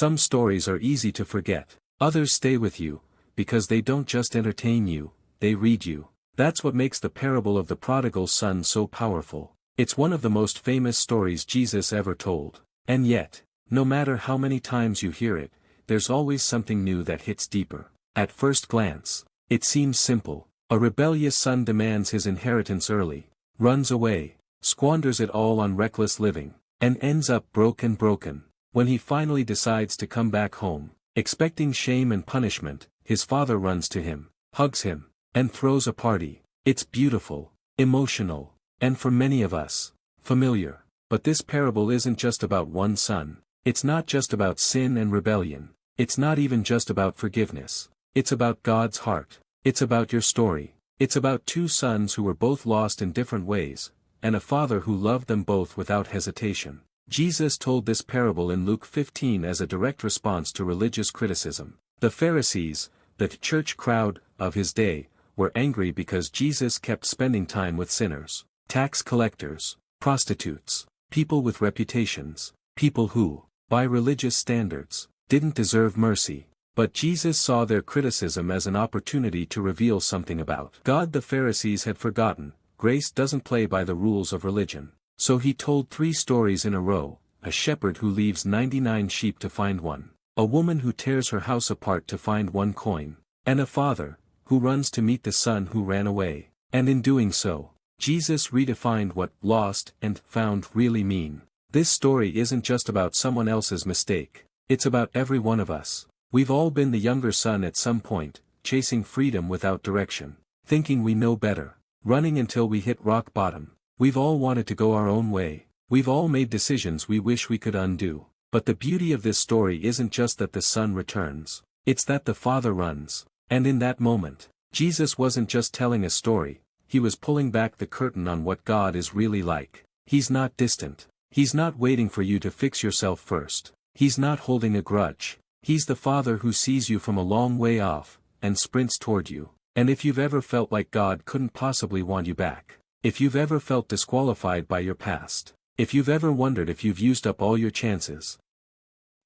Some stories are easy to forget. Others stay with you, because they don't just entertain you, they read you. That's what makes the parable of the prodigal son so powerful. It's one of the most famous stories Jesus ever told. And yet, no matter how many times you hear it, there's always something new that hits deeper. At first glance, it seems simple. A rebellious son demands his inheritance early, runs away, squanders it all on reckless living, and ends up broken. When he finally decides to come back home, expecting shame and punishment, his father runs to him, hugs him, and throws a party. It's beautiful, emotional, and for many of us, familiar. But this parable isn't just about one son. It's not just about sin and rebellion. It's not even just about forgiveness. It's about God's heart. It's about your story. It's about two sons who were both lost in different ways, and a father who loved them both without hesitation. Jesus told this parable in Luke 15 as a direct response to religious criticism. The Pharisees, the church crowd of his day, were angry because Jesus kept spending time with sinners, tax collectors, prostitutes, people with reputations, people who, by religious standards, didn't deserve mercy. But Jesus saw their criticism as an opportunity to reveal something about God. The Pharisees had forgotten, grace doesn't play by the rules of religion. So he told 3 stories in a row: a shepherd who leaves 99 sheep to find one, a woman who tears her house apart to find 1 coin, and a father who runs to meet the son who ran away. And in doing so, Jesus redefined what lost and found really mean. This story isn't just about someone else's mistake. It's about every one of us. We've all been the younger son at some point, chasing freedom without direction, thinking we know better, running until we hit rock bottom. We've all wanted to go our own way. We've all made decisions we wish we could undo. But the beauty of this story isn't just that the son returns. It's that the father runs. And in that moment, Jesus wasn't just telling a story, he was pulling back the curtain on what God is really like. He's not distant. He's not waiting for you to fix yourself first. He's not holding a grudge. He's the father who sees you from a long way off, and sprints toward you. And if you've ever felt like God couldn't possibly want you back, if you've ever felt disqualified by your past, if you've ever wondered if you've used up all your chances,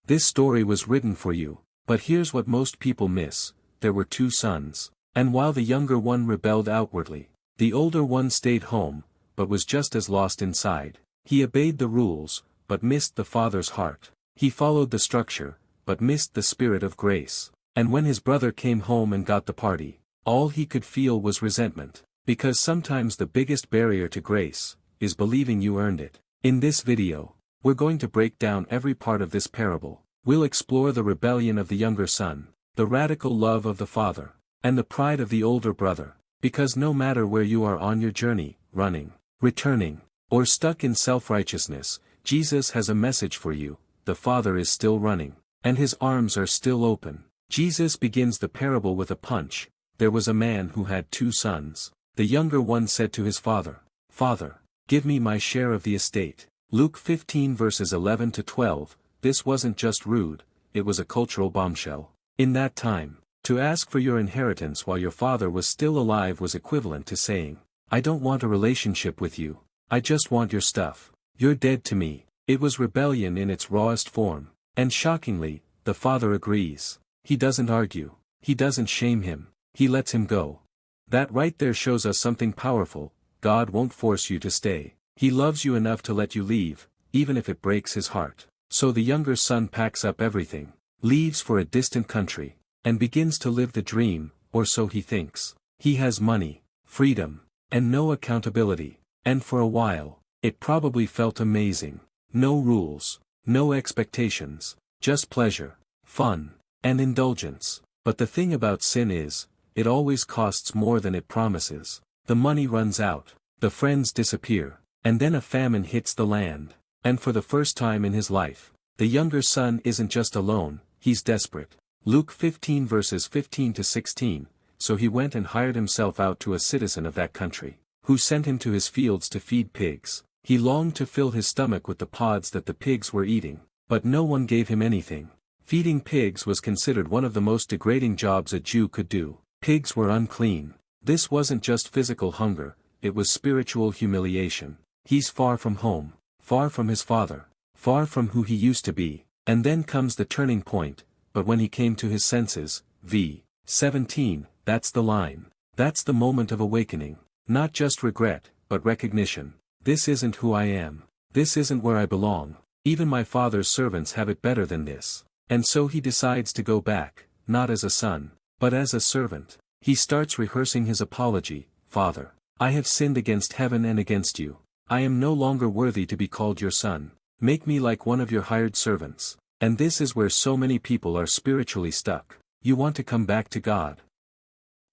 this story was written for you. But here's what most people miss: there were 2 sons. And while the younger one rebelled outwardly, the older one stayed home, but was just as lost inside. He obeyed the rules, but missed the father's heart. He followed the structure, but missed the spirit of grace. And when his brother came home and got the party, all he could feel was resentment. Because sometimes the biggest barrier to grace is believing you earned it. In this video, we're going to break down every part of this parable. We'll explore the rebellion of the younger son, the radical love of the father, and the pride of the older brother. Because no matter where you are on your journey, running, returning, or stuck in self-righteousness, Jesus has a message for you. The father is still running, and his arms are still open. Jesus begins the parable with a punch. There was a man who had 2 sons. The younger one said to his father, "Father, give me my share of the estate." Luke 15 verses 11 to 12. This wasn't just rude, it was a cultural bombshell. In that time, to ask for your inheritance while your father was still alive was equivalent to saying, "I don't want a relationship with you. I just want your stuff. You're dead to me." It was rebellion in its rawest form. And shockingly, the father agrees. He doesn't argue. He doesn't shame him. He lets him go. That right there shows us something powerful. God won't force you to stay. He loves you enough to let you leave, even if it breaks his heart. So the younger son packs up everything, leaves for a distant country, and begins to live the dream, or so he thinks. He has money, freedom, and no accountability. And for a while, it probably felt amazing. No rules, no expectations, just pleasure, fun, and indulgence. But the thing about sin is, it always costs more than it promises. The money runs out, the friends disappear, and then a famine hits the land. And for the first time in his life, the younger son isn't just alone, he's desperate. Luke 15 verses 15 to 16. So he went and hired himself out to a citizen of that country, who sent him to his fields to feed pigs. He longed to fill his stomach with the pods that the pigs were eating, but no one gave him anything. Feeding pigs was considered one of the most degrading jobs a Jew could do. Pigs were unclean. This wasn't just physical hunger, it was spiritual humiliation. He's far from home, far from his father, far from who he used to be, And then comes the turning point, but when he came to his senses, v. 17, that's the line. That's the moment of awakening. Not just regret, but recognition. This isn't who I am. This isn't where I belong. Even my father's servants have it better than this. And so he decides to go back, not as a son, but as a servant. He starts rehearsing his apology. Father, I have sinned against heaven and against you. I am no longer worthy to be called your son. Make me like one of your hired servants. And this is where so many people are spiritually stuck. You want to come back to God.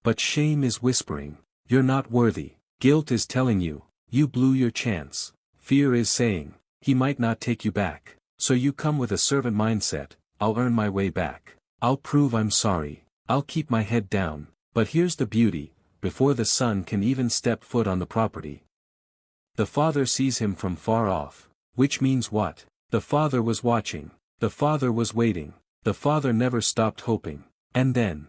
But shame is whispering, you're not worthy. Guilt is telling you, you blew your chance. Fear is saying, he might not take you back. So you come with a servant mindset, I'll earn my way back. I'll prove I'm sorry. I'll keep my head down. But here's the beauty, before the son can even step foot on the property, the father sees him from far off. Which means what? The father was watching. The father was waiting. The father never stopped hoping. And then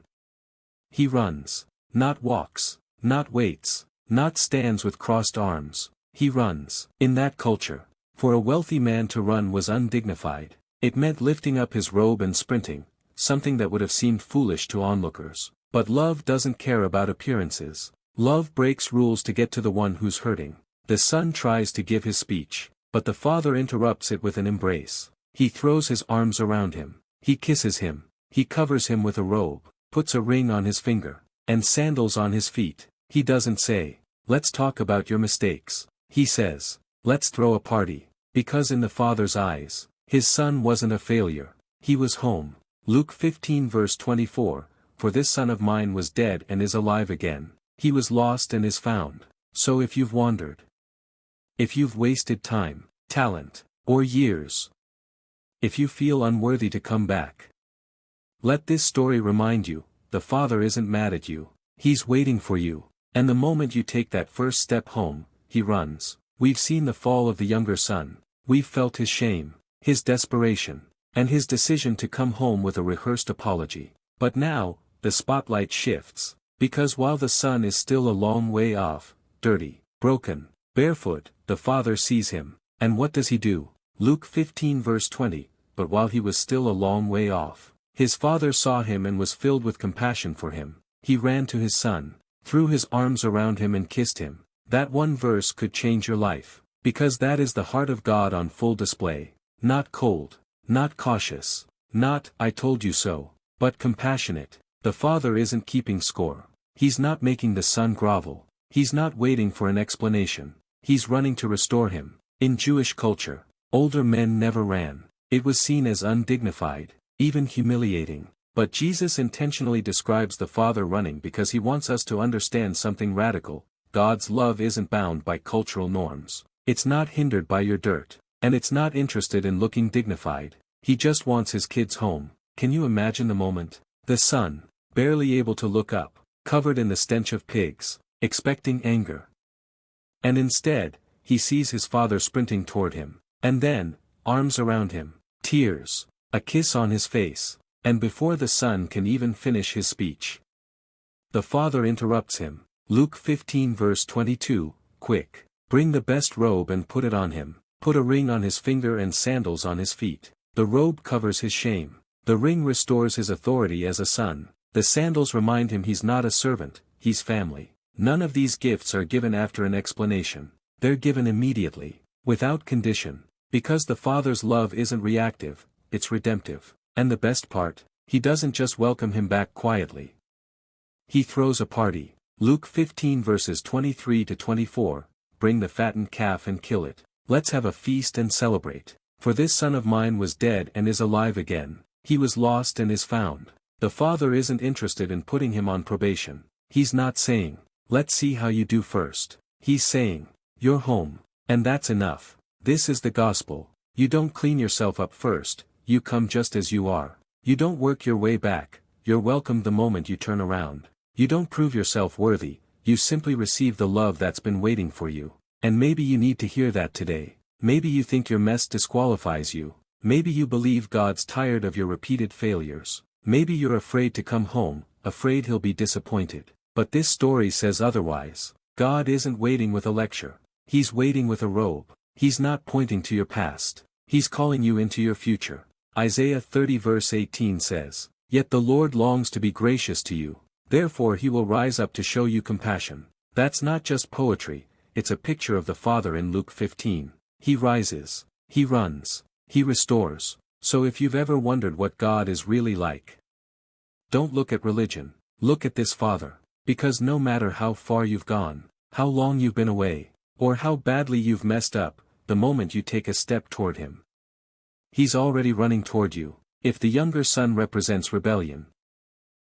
he runs. Not walks. Not waits. Not stands with crossed arms. He runs. In that culture, for a wealthy man to run was undignified. It meant lifting up his robe and sprinting, something that would have seemed foolish to onlookers. But love doesn't care about appearances. Love breaks rules to get to the one who's hurting. The son tries to give his speech, but the father interrupts it with an embrace. He throws his arms around him. He kisses him. He covers him with a robe, puts a ring on his finger, and sandals on his feet. He doesn't say, let's talk about your mistakes. He says, let's throw a party. Because in the father's eyes, his son wasn't a failure. He was home. Luke 15 verse 24. For this son of mine was dead and is alive again. He was lost and is found. So if you've wandered, if you've wasted time, talent, or years, if you feel unworthy to come back, let this story remind you, the Father isn't mad at you. He's waiting for you. And the moment you take that first step home, he runs. We've seen the fall of the younger son. We've felt his shame, his desperation, and his decision to come home with a rehearsed apology. But now, the spotlight shifts, because while the son is still a long way off, dirty, broken, barefoot, the father sees him, and what does he do? Luke 15 verse 20, but while he was still a long way off, his father saw him and was filled with compassion for him. He ran to his son, threw his arms around him and kissed him. That one verse could change your life, because that is the heart of God on full display. Not cold, not cautious, not, I told you so, but compassionate. The father isn't keeping score. He's not making the son grovel. He's not waiting for an explanation. He's running to restore him. In Jewish culture, older men never ran. It was seen as undignified, even humiliating. But Jesus intentionally describes the father running because he wants us to understand something radical. God's love isn't bound by cultural norms. It's not hindered by your dirt. And it's not interested in looking dignified. He just wants his kids home. Can you imagine the moment? The son, barely able to look up, covered in the stench of pigs, expecting anger. And instead, he sees his father sprinting toward him. And then, arms around him, tears, a kiss on his face, and before the son can even finish his speech, the father interrupts him. Luke 15 verse 22, quick, bring the best robe and put it on him. Put a ring on his finger and sandals on his feet. The robe covers his shame. The ring restores his authority as a son. The sandals remind him he's not a servant, he's family. None of these gifts are given after an explanation. They're given immediately, without condition, because the Father's love isn't reactive, it's redemptive. And the best part, he doesn't just welcome him back quietly. He throws a party. Luke 15 verses 23 to 24, bring the fattened calf and kill it. Let's have a feast and celebrate. For this son of mine was dead and is alive again. He was lost and is found. The father isn't interested in putting him on probation. He's not saying, let's see how you do first. He's saying, you're home. And that's enough. This is the gospel. You don't clean yourself up first, you come just as you are. You don't work your way back, you're welcomed the moment you turn around. You don't prove yourself worthy, you simply receive the love that's been waiting for you. And maybe you need to hear that today. Maybe you think your mess disqualifies you. Maybe you believe God's tired of your repeated failures. Maybe you're afraid to come home, afraid he'll be disappointed. But this story says otherwise. God isn't waiting with a lecture. He's waiting with a robe. He's not pointing to your past. He's calling you into your future. Isaiah 30 verse 18 says, "Yet the Lord longs to be gracious to you, therefore he will rise up to show you compassion." That's not just poetry, it's a picture of the Father in Luke 15. He rises, he runs, he restores. So if you've ever wondered what God is really like, don't look at religion, look at this Father. Because no matter how far you've gone, how long you've been away, or how badly you've messed up, the moment you take a step toward him, he's already running toward you. If the younger son represents rebellion,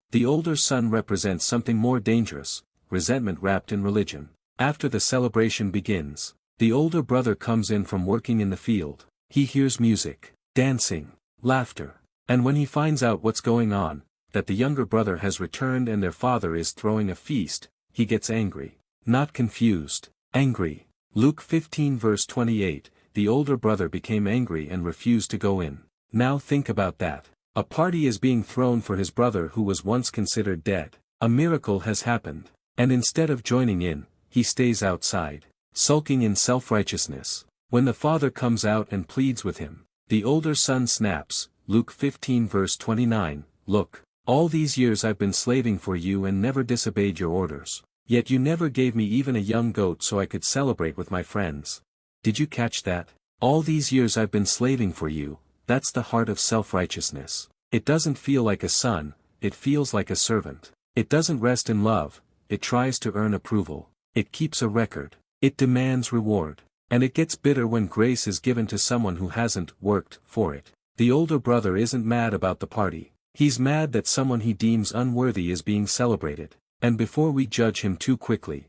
the older son represents something more dangerous, resentment wrapped in religion. After the celebration begins, the older brother comes in from working in the field. He hears music, dancing, laughter, and when he finds out what's going on, that the younger brother has returned and their father is throwing a feast, he gets angry. Not confused, angry. Luke 15 verse 28, the older brother became angry and refused to go in. Now think about that. A party is being thrown for his brother who was once considered dead. A miracle has happened, and instead of joining in, he stays outside, sulking in self-righteousness. When the father comes out and pleads with him, the older son snaps. Luke 15 verse 29, "Look, all these years I've been slaving for you and never disobeyed your orders. Yet you never gave me even a young goat so I could celebrate with my friends." Did you catch that? All these years I've been slaving for you. That's the heart of self-righteousness. It doesn't feel like a son, it feels like a servant. It doesn't rest in love, it tries to earn approval. It keeps a record. It demands reward. And it gets bitter when grace is given to someone who hasn't worked for it. The older brother isn't mad about the party. He's mad that someone he deems unworthy is being celebrated. And before we judge him too quickly,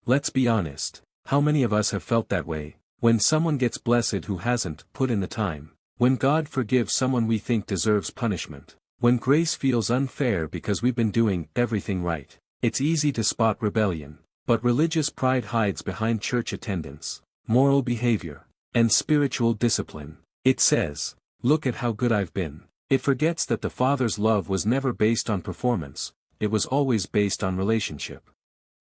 let's be honest. How many of us have felt that way? When someone gets blessed who hasn't put in the time. When God forgives someone we think deserves punishment. When grace feels unfair because we've been doing everything right. It's easy to spot rebellion. But religious pride hides behind church attendance, moral behavior, and spiritual discipline. It says, "Look at how good I've been." It forgets that the Father's love was never based on performance, it was always based on relationship.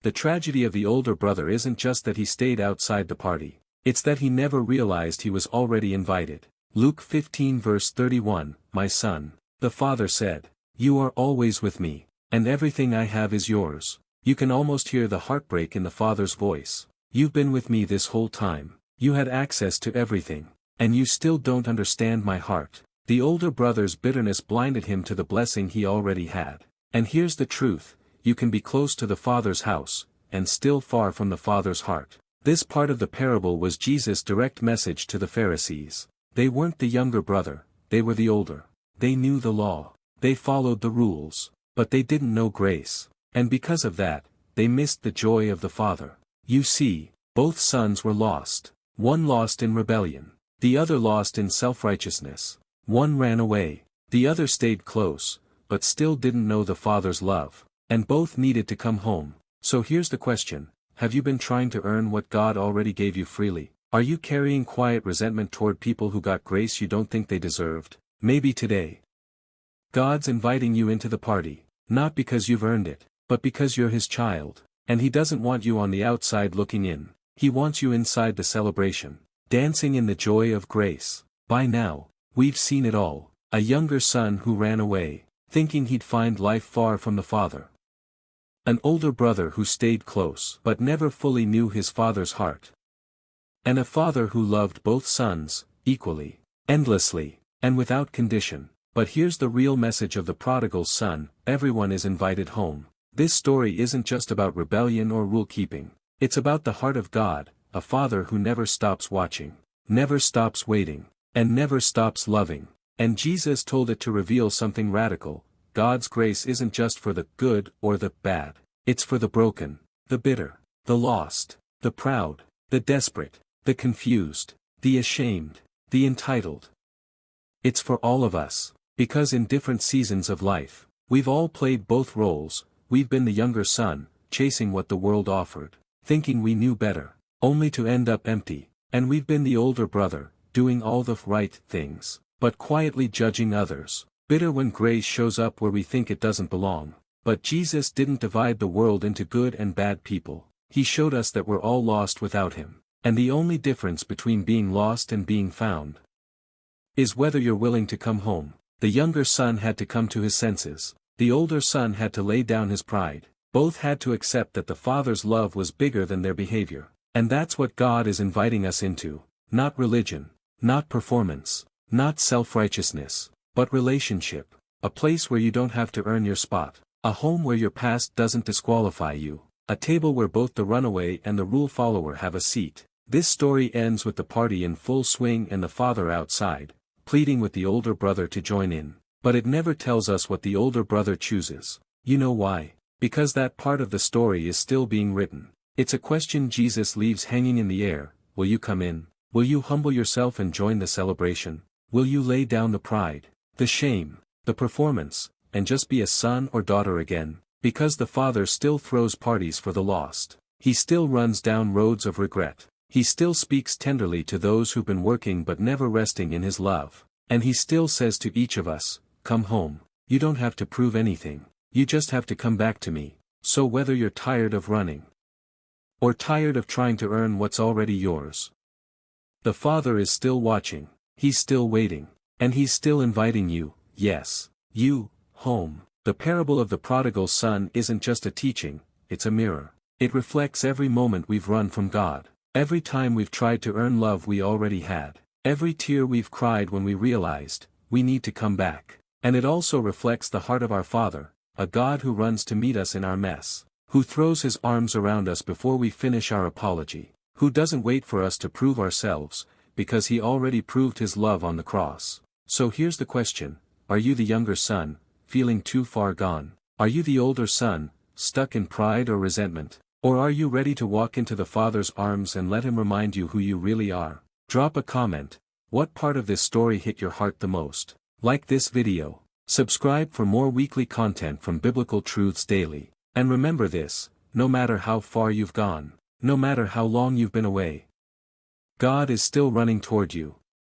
The tragedy of the older brother isn't just that he stayed outside the party, it's that he never realized he was already invited. Luke 15 verse 31, "My son," the father said, "you are always with me, and everything I have is yours." You can almost hear the heartbreak in the father's voice. "You've been with me this whole time, you had access to everything, and you still don't understand my heart." The older brother's bitterness blinded him to the blessing he already had. And here's the truth, you can be close to the Father's house, and still far from the Father's heart. This part of the parable was Jesus' direct message to the Pharisees. They weren't the younger brother, they were the older. They knew the law, they followed the rules, but they didn't know grace. And because of that, they missed the joy of the Father. You see, both sons were lost. One lost in rebellion, the other lost in self-righteousness. One ran away, the other stayed close, but still didn't know the Father's love. And both needed to come home. So here's the question, have you been trying to earn what God already gave you freely? Are you carrying quiet resentment toward people who got grace you don't think they deserved? Maybe today, God's inviting you into the party, not because you've earned it, but because you're His child. And He doesn't want you on the outside looking in. He wants you inside the celebration, dancing in the joy of grace. By now, we've seen it all. A younger son who ran away, thinking he'd find life far from the Father. An older brother who stayed close but never fully knew his father's heart. And a father who loved both sons, equally, endlessly, and without condition. But here's the real message of the prodigal son, everyone is invited home. This story isn't just about rebellion or rule-keeping. It's about the heart of God, a Father who never stops watching, never stops waiting, and never stops loving. And Jesus told it to reveal something radical. God's grace isn't just for the good or the bad. It's for the broken, the bitter, the lost, the proud, the desperate, the confused, the ashamed, the entitled. It's for all of us, because in different seasons of life, we've all played both roles. We've been the younger son, chasing what the world offered, thinking we knew better, only to end up empty. And we've been the older brother, doing all the right things, but quietly judging others, bitter when grace shows up where we think it doesn't belong. But Jesus didn't divide the world into good and bad people. He showed us that we're all lost without Him. And the only difference between being lost and being found is whether you're willing to come home. The younger son had to come to his senses. The older son had to lay down his pride. Both had to accept that the father's love was bigger than their behavior. And that's what God is inviting us into. Not religion, not performance, not self-righteousness, but relationship. A place where you don't have to earn your spot. A home where your past doesn't disqualify you. A table where both the runaway and the rule follower have a seat. This story ends with the party in full swing and the father outside, pleading with the older brother to join in. But it never tells us what the older brother chooses. You know why? Because that part of the story is still being written. It's a question Jesus leaves hanging in the air. Will you come in? Will you humble yourself and join the celebration? Will you lay down the pride, the shame, the performance, and just be a son or daughter again? Because the father still throws parties for the lost. He still runs down roads of regret. He still speaks tenderly to those who've been working but never resting in his love. And he still says to each of us, come home. You don't have to prove anything. You just have to come back to me. So whether you're tired of running, or tired of trying to earn what's already yours, the Father is still watching, He's still waiting, and He's still inviting you, yes, you, home. The parable of the prodigal son isn't just a teaching, it's a mirror. It reflects every moment we've run from God, every time we've tried to earn love we already had, every tear we've cried when we realized, we need to come back. And it also reflects the heart of our Father, a God who runs to meet us in our mess, who throws His arms around us before we finish our apology, who doesn't wait for us to prove ourselves, because He already proved His love on the cross. So here's the question, are you the younger son, feeling too far gone? Are you the older son, stuck in pride or resentment? Or are you ready to walk into the Father's arms and let Him remind you who you really are? Drop a comment. What part of this story hit your heart the most? Like this video. Subscribe for more weekly content from Biblical Truths Daily. And remember this, no matter how far you've gone, no matter how long you've been away, God is still running toward you.